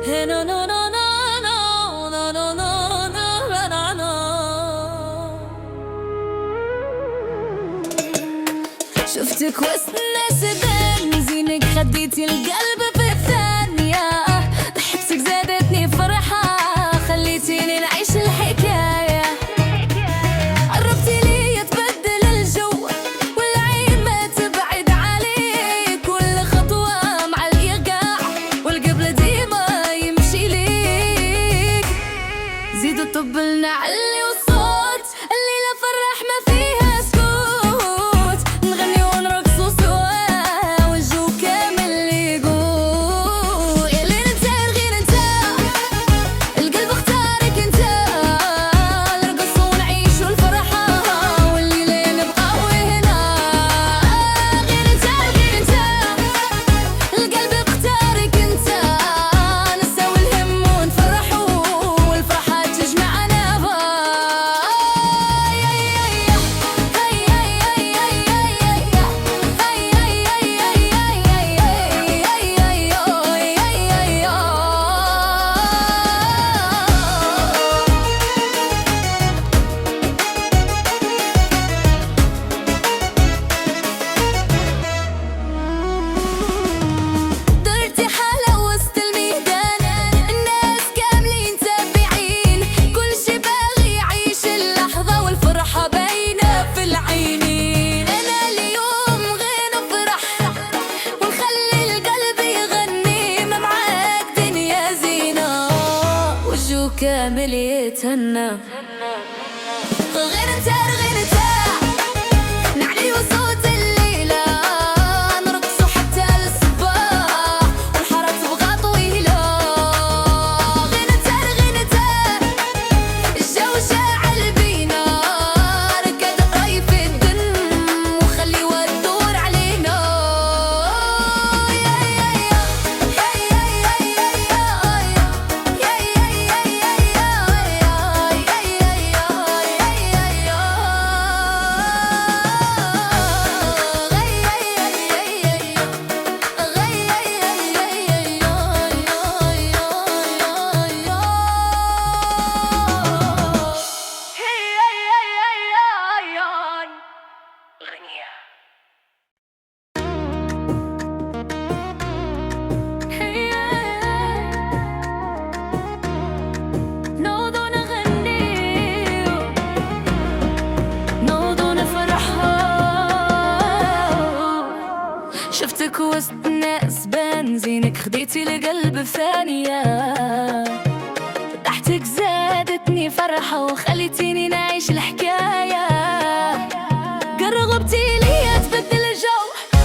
no no no no no no no no no no no. شفتك وسط الناس بنزينك خديتي القلب في ثانية، ضحكتك زادتني فرحة خليتيني نعيش الحكاية. قربتي لي تبدل الجو والعين ما تبعد عليك، كل خطوة مع الإيقاع والقبل ديما يمشي ليك. زيدوا طبلنا علي والصوت الليلة فرح ما فيها سكوت، نغني ونرقصوا سوا والجو كامل يقول يا ليل انت غير انت، القلب اختارك انت، نرقص ونعيش الفرحة والليلة نبقاو هنا. غير انت غير انت، القلب اختارك انت، نساوي الهم ونفرحوا والفرحة تجمعنا. درتي حالة وسط الميدان، الناس كاملين تابعين، كل شي باغي يعيش اللحظة والفرحة باينة في العينين. أنا اليوم غير نفرح ونخلي القلب يغني، ما معاك دنيا زينة والجو كامل يتهنى. غير انت غير انت، نعلي وصوت الليلة نرقصوا حتى الصباح والحارة تبقى طويلة. غير انت غير انت، الجو شاعل بينا، ركد الراي في الدم وخلي والدور علينا. نوضو نغني نوضو نفرح. شفتك وسط ناس بنزينك خديتي القلب في ثانية، ضحكتك زادتني فرحة وخليتيني نعيش الحكاية. قربتي لي تبدل الجو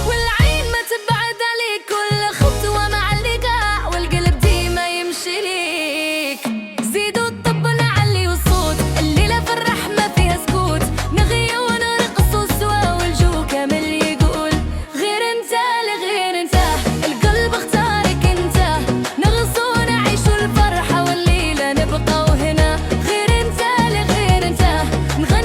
والعين ما تبعد عليك، كل خطوة مع اللقاء والقلب ديما يمشي ليك. زيدوا الطبل علي والصوت الليلة فرح ما فيها سكوت، نغني ونرقصوا سوا والجو كامل يقول غير انت لغير انت، القلب اختارك انت، نرقص ونعيش الفرحة والليلة نبقاو هنا. غير انت لغير انت، نغني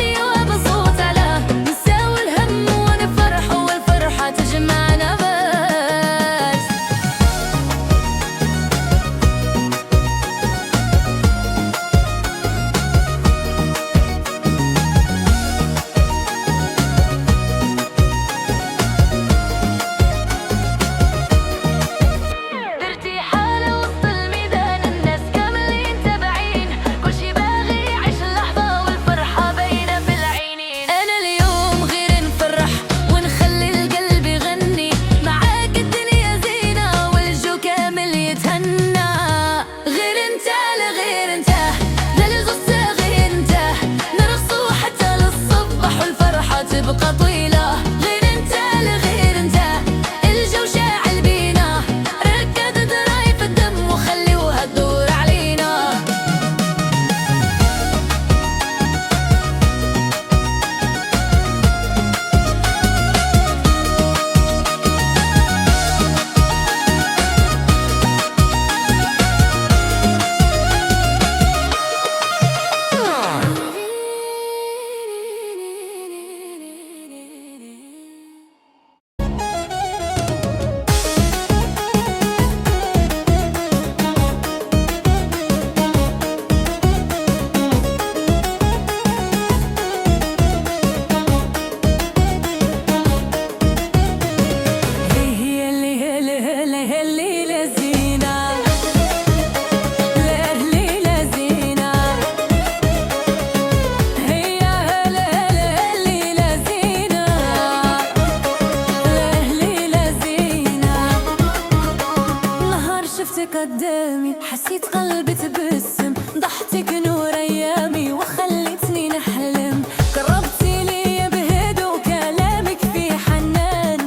الليلة زينة، الليلة زينة، هي الليلة زينة، الليلة زينة. نهار شفتك قدامي حسيت قلبي تبسم، ضحكتك نور أيامي وخلتني نحلم، قربتي لي بهدوء كلامك في حنان،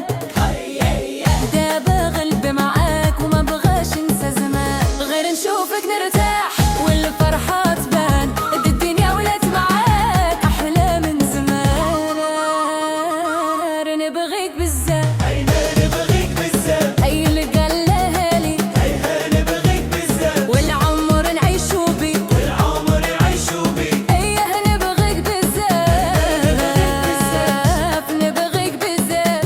دابا قلبي معاك وما بغاش انسى زمان، غير نشوفك نرتاح والفرحة تبان، الدنيا ولات معاك أحلى من زمان. نبغيك بزاف، نبغيك بزاف، أي اللي قالها لي نبغيك بزاف، والعمر نعيشو بيه، والعمر يعيشوا بيك. أيه نبغيك بزاف، نبغيك بزاف.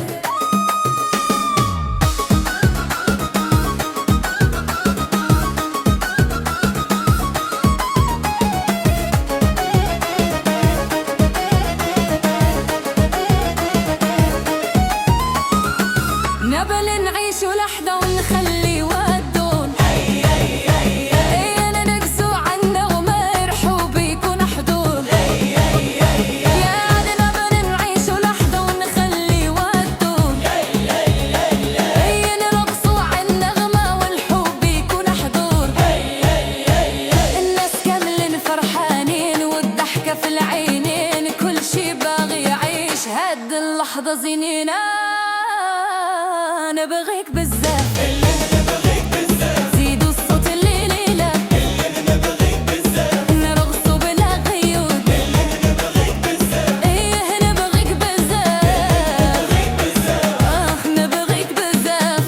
نبل نعيشو لحظة ونخلي ودون، أنا نقسو عنا وما يرحو بيكون حضور، يا عاد نبل نعيشو لحظة ونخلي ودون، نرقصو عالنغمة والحب يكون حضور، الناس كاملين فرحانين والضحكة في العينين، كل شي باغي يعيش هاد اللحظة زينينا. نبغيك بزاف، نبغيك بزاف، زيدوا الصوت الليلة، نبغيك بزاف، نرقصوا بلا قيود، نبغيك بزاف، ايه نبغيك بزاف، نبغيك بزاف.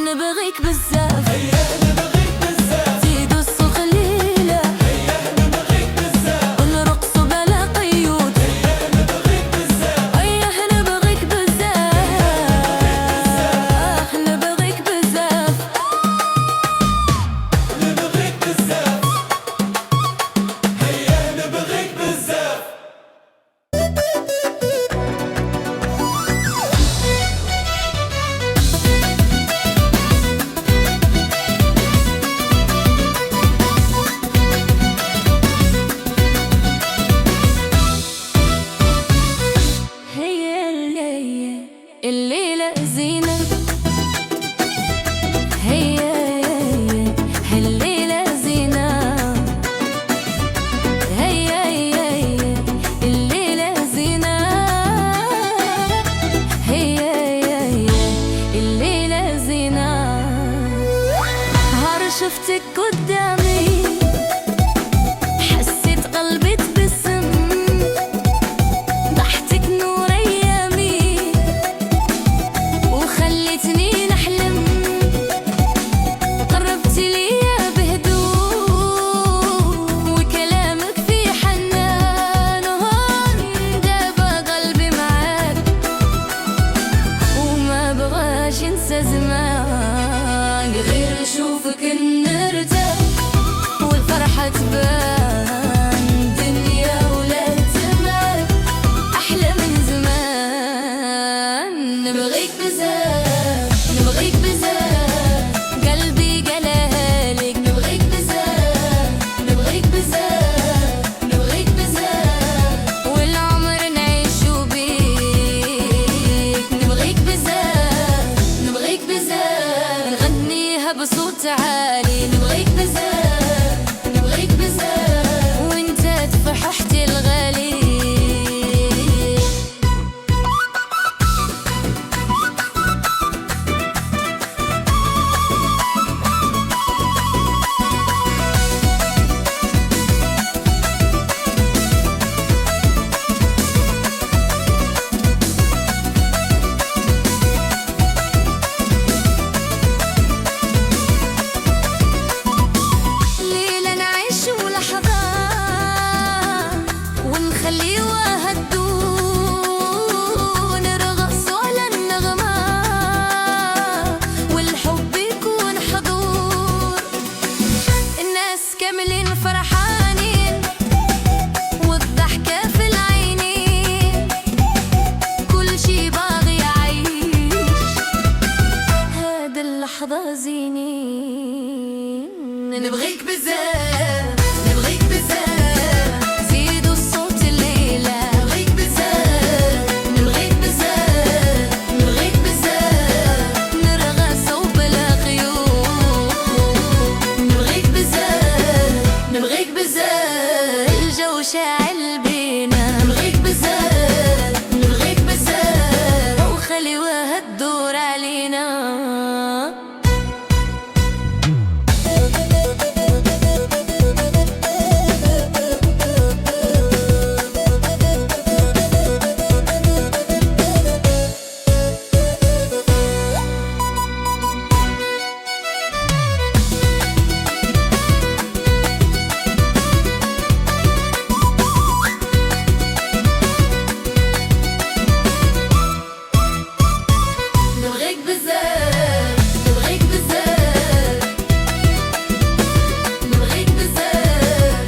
نبغيك بزاف، نبغيك بزاف، زيدوا الصوت الليلة، نبغيك بزاف، ونرقصوا بلا قيود، نبغيك بزاف، أيه نبغيك بزاف، نبغيك بزاف. نبغيك بزاف، نبغيك بزاف. هي الليلة زينة، هي الليلة زينة، هي الليلة زينة، هي الليلة زينة. نهار شفتك قدامي حسيت قلبي تبسم، ضحكتك نور أيامي وخلتني نحلم، قربتي ليا بهدوء وكلامك في حنان، دابا قلبي معاك وما بغاش انسى زمان، غير نشوفك نرتاح والفرحة تبان، دنيا ولات معاك أحلى من زمان. نبغيك بزاف، نبغيك بزاف، قلبي قالها لك، نبغيك بزاف، نبغيك بزاف، نبغيك بزاف، والعمر نعيشو بيك، نبغيك بزاف، نبغيك بزاف، نغنيها بصوت عالي، نبغيك بزاف، نبغيك بزاف، وانت تفرحتي الغالي. لحظة زينين. نبغيك بزاف نبغيك بزاف، زيدوا الصوت الليلة. نبغيك بزاف نبغيك بزاف نبغيك بزاف، نرقصوا بلا قيود. نبغيك بزاف نبغيك بزاف، الجو شاعل بينا. نبغيك بزاف نبغيك بزاف، وخليوها تدور علينا. نبغيك بزاف نبغيك بزاف نبغيك بزاف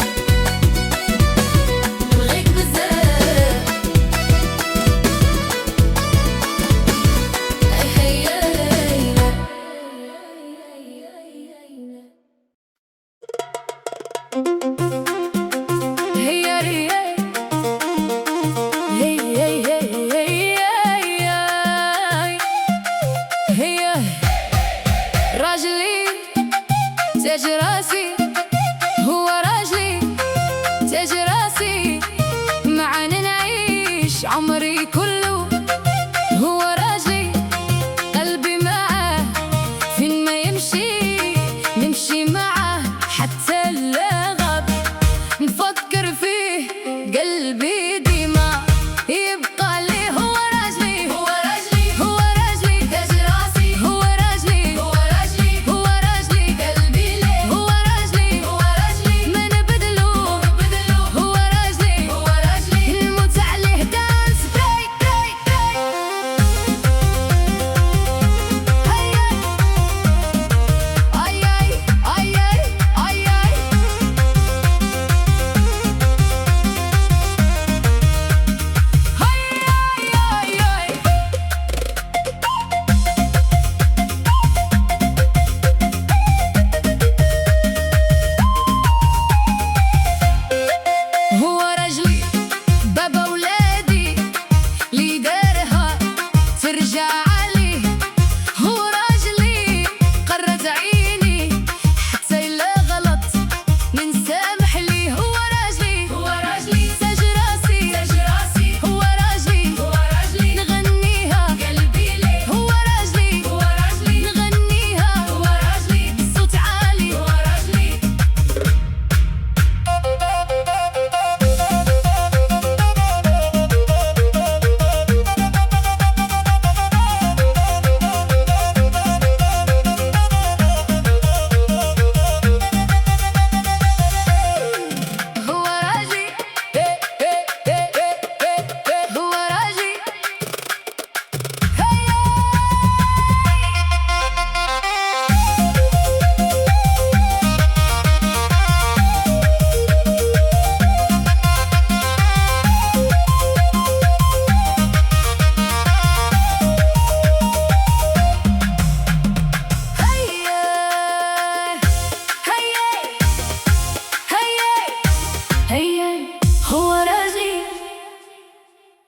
نبغيك بزاف. هيا هيا هيا راجلي تاج راسي، هو راجلي تاج راسي، معانا نعيش عمري كله.